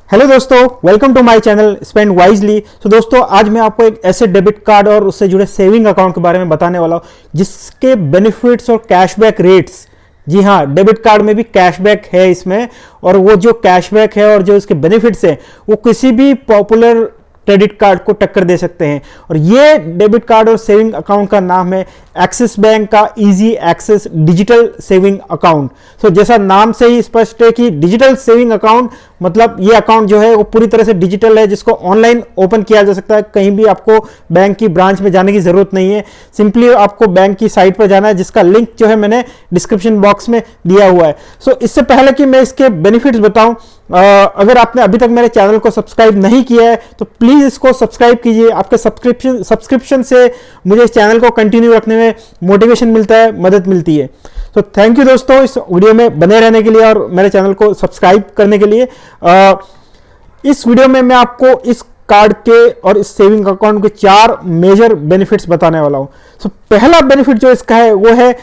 Hello दोस्तों, welcome to my channel spend wisely. तो दोस्तों, आज मैं आपको एक ऐसे डेबिट कार्ड और उससे जुड़े सेविंग अकाउंट के बारे में बताने वाला हूं जिसके बेनिफिट्स और कैशबैक रेट्स, जी हाँ, डेबिट कार्ड में भी कैशबैक है इसमें। और वो जो कैशबैक है और जो इसके बेनिफिट्स है वो किसी भी पॉपुलर क्रेडिट कार्ड को टक्कर दे सकते हैं। और ये डेबिट कार्ड और सेविंग अकाउंट का नाम है एक्सिस बैंक का easy access digital saving account. तो जैसा नाम से ही स्पष्ट है कि डिजिटल सेविंग अकाउंट मतलब ये अकाउंट जो है वो पूरी तरह से डिजिटल है, जिसको ऑनलाइन ओपन किया जा सकता है। कहीं भी आपको बैंक की ब्रांच में जाने की जरूरत नहीं है, सिंपली आपको बैंक की साइट पर जाना है, जिसका लिंक जो है मैंने डिस्क्रिप्शन बॉक्स में दिया हुआ है। सो इससे पहले कि मैं इसके बेनिफिट्स बताऊं, अगर आपने अभी तक मेरे चैनल को सब्सक्राइब नहीं किया है तो प्लीज इसको सब्सक्राइब कीजिए। आपके सब्सक्रिप्शन से मुझे इस चैनल को कंटिन्यू रखने में मोटिवेशन मिलता है, मदद मिलती है। तो थैंक यू दोस्तों इस वीडियो में बने रहने के लिए और मेरे चैनल को सब्सक्राइब करने के लिए। इस वीडियो में मैं आपको इस कार्ड के और इस सेविंग अकाउंट के 4 मेजर बेनिफिट्स बताने वाला हूं। तो पहला बेनिफिट जो इसका है वो है,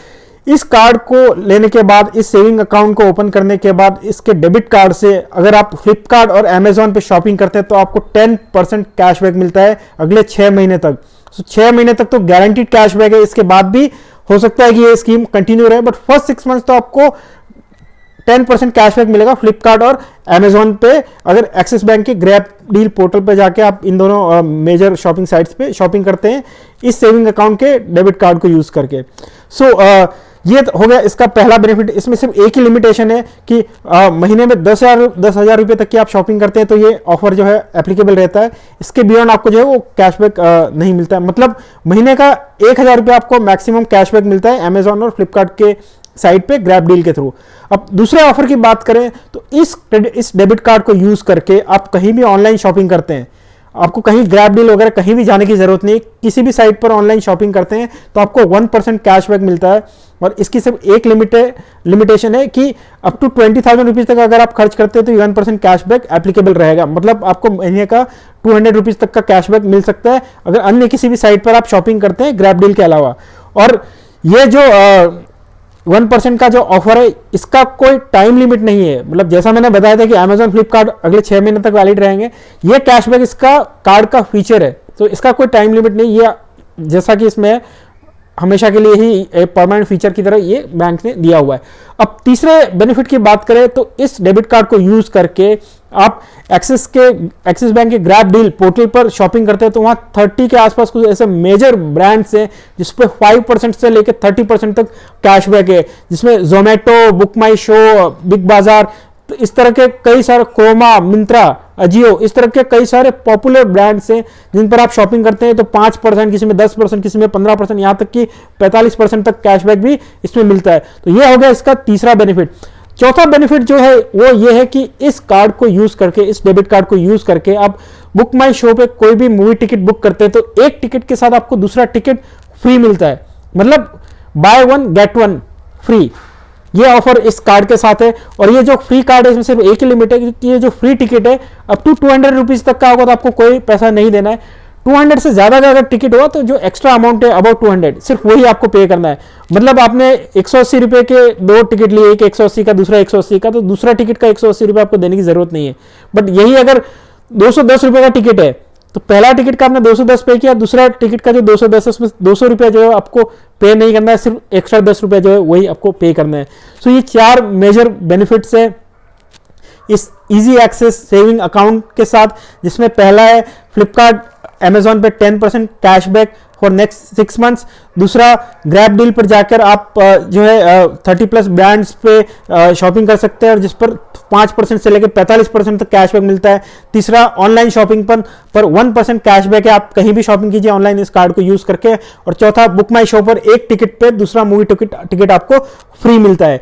इस कार्ड को लेने के बाद, इस सेविंग अकाउंट को ओपन करने के बाद, इसके डेबिट कार्ड से अगर आप फ्लिपकार्ट और अमेजॉन पे शॉपिंग करते हैं तो आपको 10% कैशबैक मिलता है अगले 6 महीने तक। तो 6 महीने तक तो गारंटीड कैशबैक है, इसके बाद भी हो सकता है कि ये स्कीम कंटिन्यू रहे, बट फर्स्ट 6 मंथ्स तो आपको 10% कैशबैक मिलेगा फ्लिपकार्ट और अमेजॉन पे। अगर एक्सिस बैंक के ग्रैब डील पोर्टल पे जाके आप इन दोनों मेजर शॉपिंग साइट्स पे शॉपिंग करते हैं इस सेविंग अकाउंट के डेबिट कार्ड को यूज करके। ये हो गया इसका पहला बेनिफिट। इसमें सिर्फ एक ही लिमिटेशन है कि महीने में 10,000 रुपये तक की आप शॉपिंग करते हैं तो ये ऑफर जो है एप्लीकेबल रहता है। इसके बियॉन्ड आपको जो है वो कैशबैक नहीं मिलता है। मतलब महीने का 1,000 रुपये आपको मैक्सिमम कैशबैक मिलता है अमेजॉन और फ्लिपकार्ट के साइट पे ग्रैब डील के थ्रू। अब दूसरे ऑफर की बात करें तो इस डेबिट कार्ड को यूज करके आप कहीं भी ऑनलाइन शॉपिंग करते हैं, आपको कहीं ग्रैब डील वगैरह कहीं भी जाने की जरूरत नहीं, किसी भी साइट पर ऑनलाइन शॉपिंग करते हैं तो आपको 1% कैशबैक मिलता है। और इसकी सिर्फ एक लिमिटेशन है कि अप टू 20,000 रुपीज तक अगर आप खर्च करते हैं तो 1% कैशबैक एप्लीकेबल रहेगा। मतलब आपको महीने का 200 रुपीज तक का कैशबैक मिल सकता है अगर अन्य किसी भी साइट पर आप शॉपिंग करते हैं ग्रैब डील के अलावा। और ये जो 1% का जो ऑफर है इसका कोई टाइम लिमिट नहीं है। मतलब जैसा मैंने बताया था कि अमेजॉन फ्लिपकार्ट अगले 6 महीने तक वैलिड रहेंगे, ये कैशबैक इसका कार्ड का फीचर है, तो इसका कोई टाइम लिमिट नहीं। ये जैसा कि इसमें हमेशा के लिए ही परमानेंट फीचर की तरह ये बैंक ने दिया हुआ है। अब तीसरे बेनिफिट की बात करें तो इस डेबिट कार्ड को यूज करके आप एक्सिस बैंक के ग्रैब डील पोर्टल पर शॉपिंग करते हैं तो वहां 30 के आसपास कुछ ऐसे मेजर ब्रांड्स हैं जिस पे 5% से लेकर 30% तक कैशबैक है, जिसमें जोमेटो, बुक माई शो, बिग बाजार, तो इस तरह के कई सारे, क्रोमा, मिंत्रा, अजियो, इस तरह के कई सारे पॉपुलर ब्रांड्स हैं जिन पर आप शॉपिंग करते हैं तो 5%, किसी में 10%, किसी में 15%, यहां तक कि 45% तक कैशबैक भी इसमें मिलता है। तो यह हो गया इसका तीसरा बेनिफिट। चौथा बेनिफिट जो है वो ये है कि इस कार्ड को यूज करके, इस डेबिट कार्ड को यूज करके आप बुक माई शो पे कोई भी मूवी टिकट बुक करते हैं तो एक टिकट के साथ आपको दूसरा टिकट फ्री मिलता है। मतलब बाय 1 गेट 1 फ्री, ये ऑफर इस कार्ड के साथ है। और ये जो फ्री कार्ड है इसमें सिर्फ एक ही लिमिट है कि ये जो फ्री टिकट है अप टू 200 रुपीज तक का होगा तो आपको कोई पैसा नहीं देना है। 200 से ज्यादा का अगर टिकट हुआ तो जो एक्स्ट्रा अमाउंट है अबाउट 200 सिर्फ वही आपको पे करना है। मतलब आपने 180 रुपए के 2 टिकट लिए, एक 180 का दूसरा 180 का, तो दूसरा टिकट का 180 रुपए आपको देने की जरूरत नहीं है। बट यही अगर 210 रुपए का टिकट है तो पहला टिकट का आपने 210 पे किया, दूसरा टिकट का जो 210 है उसमें 200 रुपया जो है आपको पे नहीं करना है, सिर्फ एक्स्ट्रा 10 रुपया जो है वही आपको पे करना है। सो ये 4 मेजर बेनिफिट्स है इस इजी एक्सेस सेविंग अकाउंट के साथ, जिसमें पहला है फ्लिपकार्ट अमेजॉन पे 10% कैशबैक फॉर नेक्स्ट 6 मंथ्स। दूसरा, ग्रैब डील पर जाकर आप जो है 30+ ब्रांड्स पे शॉपिंग कर सकते हैं और जिस पर 5% से लेकर 45% तक कैशबैक मिलता है। तीसरा, ऑनलाइन शॉपिंग पर 1% कैशबैक है, आप कहीं भी शॉपिंग कीजिए ऑनलाइन इस कार्ड को यूज करके। और चौथा, बुक माई शो पर एक टिकट पे दूसरा मूवी टिकट आपको फ्री मिलता है।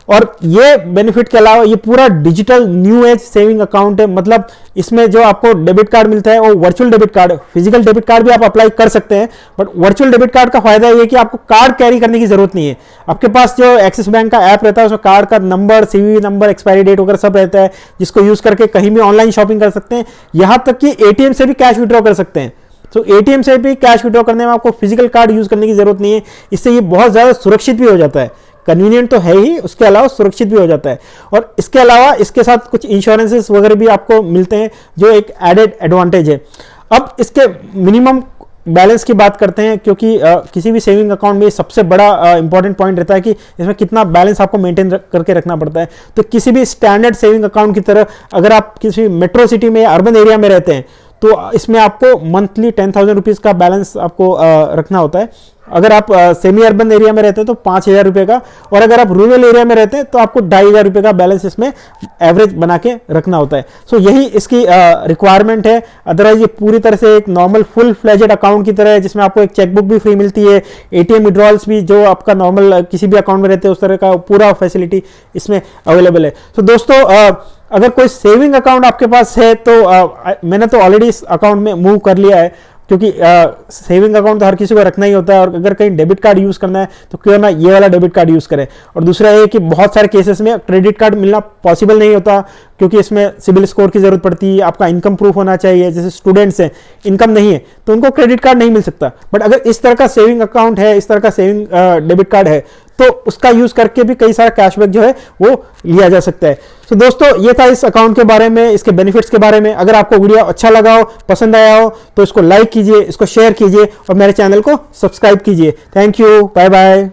और ये बेनिफिट के अलावा ये पूरा digital new age saving account है। मतलब इसमें जो आपको डेबिट कार्ड मिलता है वो वर्चुअल डेबिट कार्ड है। फिजिकल डेबिट कार्ड भी आप अप्लाई कर सकते हैं, बट वर्चुअल डेबिट कार्ड का फायदा ये है कि आपको कार्ड कैरी करने की जरूरत नहीं है। आपके पास जो एक्सिस बैंक का ऐप रहता है उसमें कार्ड का number, CVV number, expiry date वगैरह सब रहता है, जिसको यूज करके कहीं भी ऑनलाइन शॉपिंग कर सकते हैं। यहां तक कि एटीएम से भी कैश विड्रॉ कर सकते हैं। तो एटीएम से भी कैश विड्रॉ करने में आपको फिजिकल कार्ड यूज करने की जरूरत नहीं है। इससे ये बहुत ज्यादा सुरक्षित भी हो जाता है। कन्वीनियंट तो है ही, उसके अलावा सुरक्षित भी हो जाता है। और इसके अलावा इसके साथ कुछ इंश्योरेंसेस वगैरह भी आपको मिलते हैं जो एक एडेड एडवांटेज है। अब इसके मिनिमम बैलेंस की बात करते हैं, क्योंकि किसी भी सेविंग अकाउंट में सबसे बड़ा इंपॉर्टेंट पॉइंट रहता है कि इसमें कितना बैलेंस आपको मेंटेन करके रखना पड़ता है। तो किसी भी स्टैंडर्ड सेविंग अकाउंट की तरह अगर आप किसी मेट्रो सिटी में या अर्बन एरिया में रहते हैं तो इसमें आपको मंथली 10,000 रुपीज़ का बैलेंस आपको रखना होता है। अगर आप सेमी अर्बन एरिया में रहते हैं तो 5,000 रुपये का, और अगर आप रूरल एरिया में रहते हैं तो आपको 2,500 रुपये का बैलेंस इसमें एवरेज बना के रखना होता है। सो यही इसकी रिक्वायरमेंट है। अदरवाइज ये पूरी तरह से एक नॉर्मल फुल फ्लेजेड अकाउंट की तरह है, जिसमें आपको एक चेकबुक भी फ्री मिलती है, एटीएम विड्रॉल्स भी जो आपका नॉर्मल किसी भी अकाउंट में रहते हैं उस तरह का पूरा फैसिलिटी इसमें अवेलेबल है। तो दोस्तों अगर कोई सेविंग अकाउंट आपके पास है तो मैंने तो ऑलरेडी इस अकाउंट में मूव कर लिया है, क्योंकि सेविंग अकाउंट तो हर किसी को रखना ही होता है, और अगर कहीं डेबिट कार्ड यूज़ करना है तो क्यों ना ये वाला डेबिट कार्ड यूज़ करें। और दूसरा ये कि बहुत सारे केसेस में क्रेडिट कार्ड मिलना पॉसिबल नहीं होता, क्योंकि इसमें सिबिल स्कोर की ज़रूरत पड़ती है, आपका इनकम प्रूफ होना चाहिए। जैसे स्टूडेंट्स हैं, इनकम नहीं है तो उनको क्रेडिट कार्ड नहीं मिल सकता। बट अगर इस तरह का सेविंग अकाउंट है, इस तरह का सेविंग डेबिट कार्ड है, तो उसका यूज़ करके भी कई सारा कैशबैक जो है वो लिया जा सकता है। तो दोस्तों ये था इस अकाउंट के बारे में, इसके बेनिफिट्स के बारे में। अगर आपको वीडियो अच्छा लगा हो, पसंद आया हो, तो इसको लाइक कीजिए, इसको शेयर कीजिए और मेरे चैनल को सब्सक्राइब कीजिए। Thank you, bye bye.